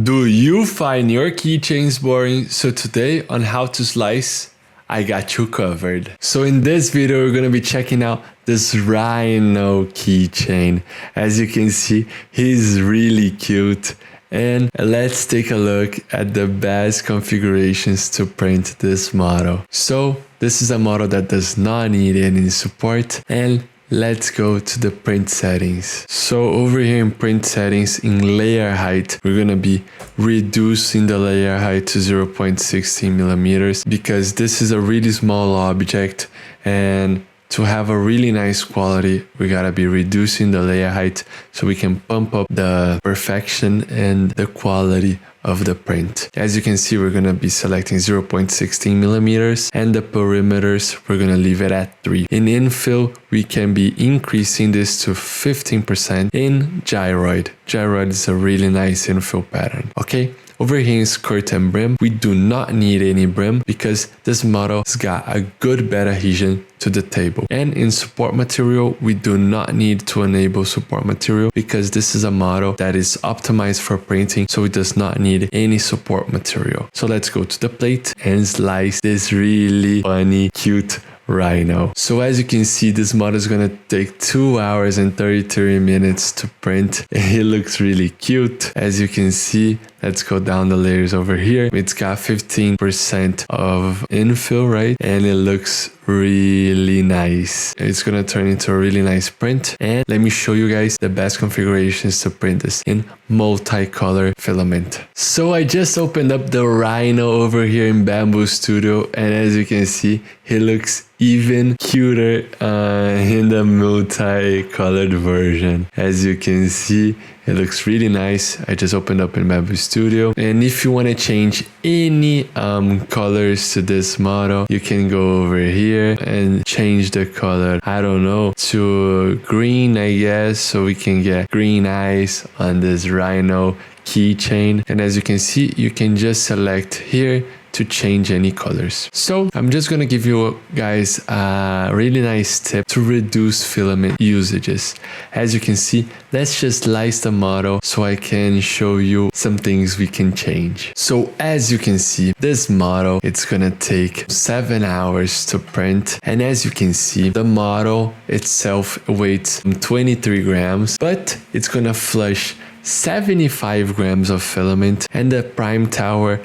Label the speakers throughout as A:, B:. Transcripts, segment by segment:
A: Do you find your keychains boring? So today on How to Slice, I got you covered. So in this video, we're gonna be checking out this Rhino keychain. As you can see, he's really cute. And let's take a look at the best configurations to print this model. So this is a model that does not need any support, and let's go to the print settings. So over here in print settings, in layer height, we're gonna be reducing the layer height to 0.16 millimeters because this is a really small object, and to have a really nice quality, we gotta be reducing the layer height so we can pump up the perfection and the quality of the print. As you can see, we're gonna be selecting 0.16 millimeters, and the perimeters, we're gonna leave it at 3. In infill, we can be increasing this to 15%. In gyroid is a really nice infill pattern. Okay. Over here in skirt and brim, we do not need any brim because this model has got a good bed adhesion to the table. And in support material, we do not need to enable support material because this is a model that is optimized for printing, so it does not need any support material. So let's go to the plate and slice this really funny, cute Rhino. So as you can see, this model is gonna take 2 hours and 33 minutes to print. It looks really cute. As you can see, let's go down the layers over here. It's got 15% of infill, right? And it looks really nice. It's gonna turn into a really nice print. And let me show you guys the best configurations to print this in multicolor filament. So I just opened up the Rhino over here in Bamboo Studio, and as you can see, he looks even cuter in the multicolored version. As you can see, it looks really nice. I just opened up in Bamboo Studio. And if you want to change any colors to this model, you can go over here and change the color, I don't know, to green, I guess, so we can get green eyes on this Rhino keychain. And as you can see, you can just select here to change any colors. So I'm just gonna give you guys a really nice tip to reduce filament usages. As you can see, let's just slice the model so I can show you some things we can change. So as you can see, this model, it's gonna take 7 hours to print. And as you can see, the model itself weighs 23 grams, but it's gonna flush 75 grams of filament, and the prime tower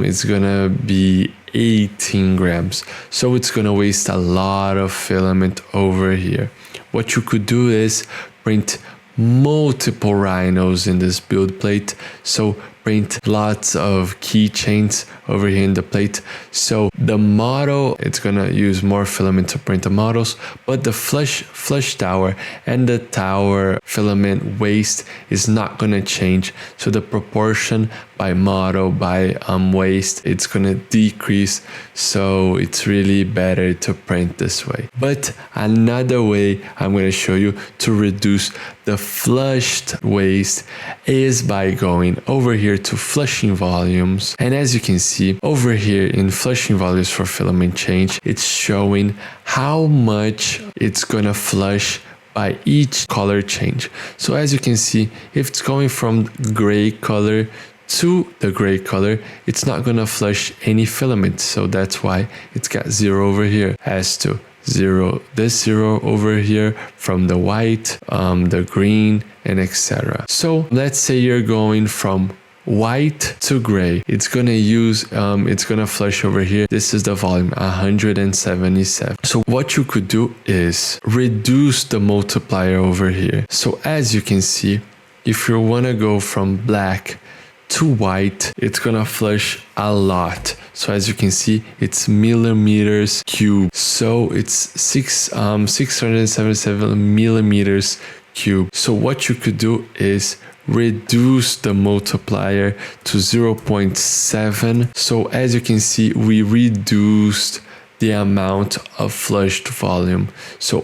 A: is gonna be 18 grams, so it's gonna waste a lot of filament over here. What you could do is print multiple Rhinos in this build plate, so print lots of keychains over here in the plate. So the model, it's gonna use more filament to print the models, but the flush tower and the tower filament waste is not gonna change. So the proportion by model by waste, it's gonna decrease. So it's really better to print this way. But another way I'm gonna show you to reduce the flushed waste is by going over here to flushing volumes. And as you can see over here in flushing values for filament change, it's showing how much it's gonna flush by each color change. So as you can see, if it's going from gray color to the gray color, it's not gonna flush any filament. So that's why it's got 0 over here. As to 0, this 0 over here from the white, the green, and etc. So let's say you're going from white to gray, it's gonna use it's gonna flush over here. This is the volume 177. So what you could do is reduce the multiplier over here. So as you can see, if you want to go from black to white, it's gonna flush a lot. So as you can see, it's millimeters cubed, so it's 677 millimeters cubed. So what you could do is reduce the multiplier to 0.7. So as you can see, we reduced the amount of flushed volume. So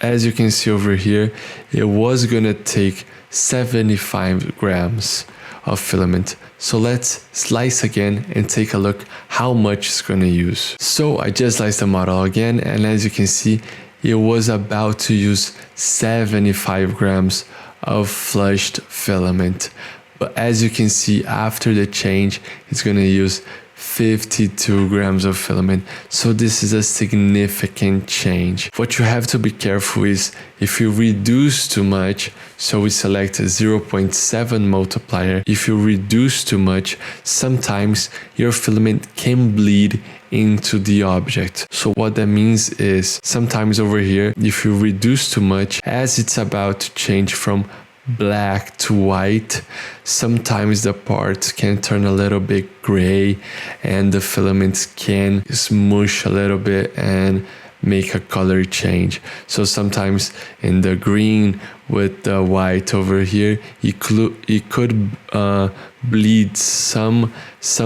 A: as you can see over here, it was gonna take 75 grams of filament. So let's slice again and take a look how much it's gonna use. So I just sliced the model again, and as you can see, it was about to use 75 grams of flushed filament. But as you can see, after the change, it's gonna use 52 grams of filament. So this is a significant change. What you have to be careful is if you reduce too much, so we select a 0.7 multiplier. If you reduce too much, sometimes your filament can bleed into the object. So what that means is sometimes over here, if you reduce too much, as it's about to change from black to white, sometimes the parts can turn a little bit gray and the filaments can smoosh a little bit and make a color change. So sometimes in the green with the white over here, it could bleed some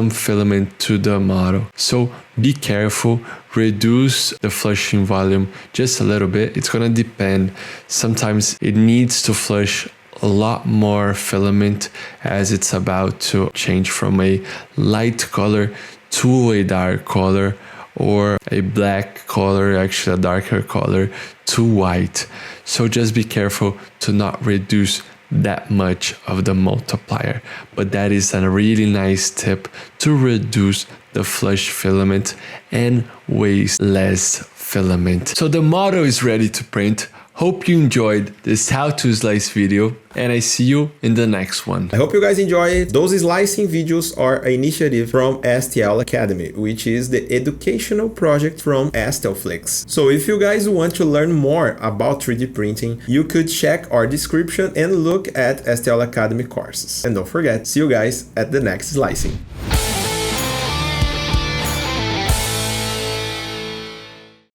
A: filament to the model. So be careful, reduce the flushing volume just a little bit. It's gonna depend. Sometimes it needs to flush a lot more filament as it's about to change from a light color to a dark color, or a black color, actually a darker color, to white. So just be careful to not reduce that much of the multiplier. But that is a really nice tip to reduce the flush filament and waste less filament. So the model is ready to print. Hope you enjoyed this how to slice video, and I see you in the next one.
B: I hope you guys enjoy it. Those slicing videos are an initiative from STL Academy, which is the educational project from STLflix. So if you guys want to learn more about 3D printing, you could check our description and look at STL Academy courses. And don't forget, see you guys at the next slicing.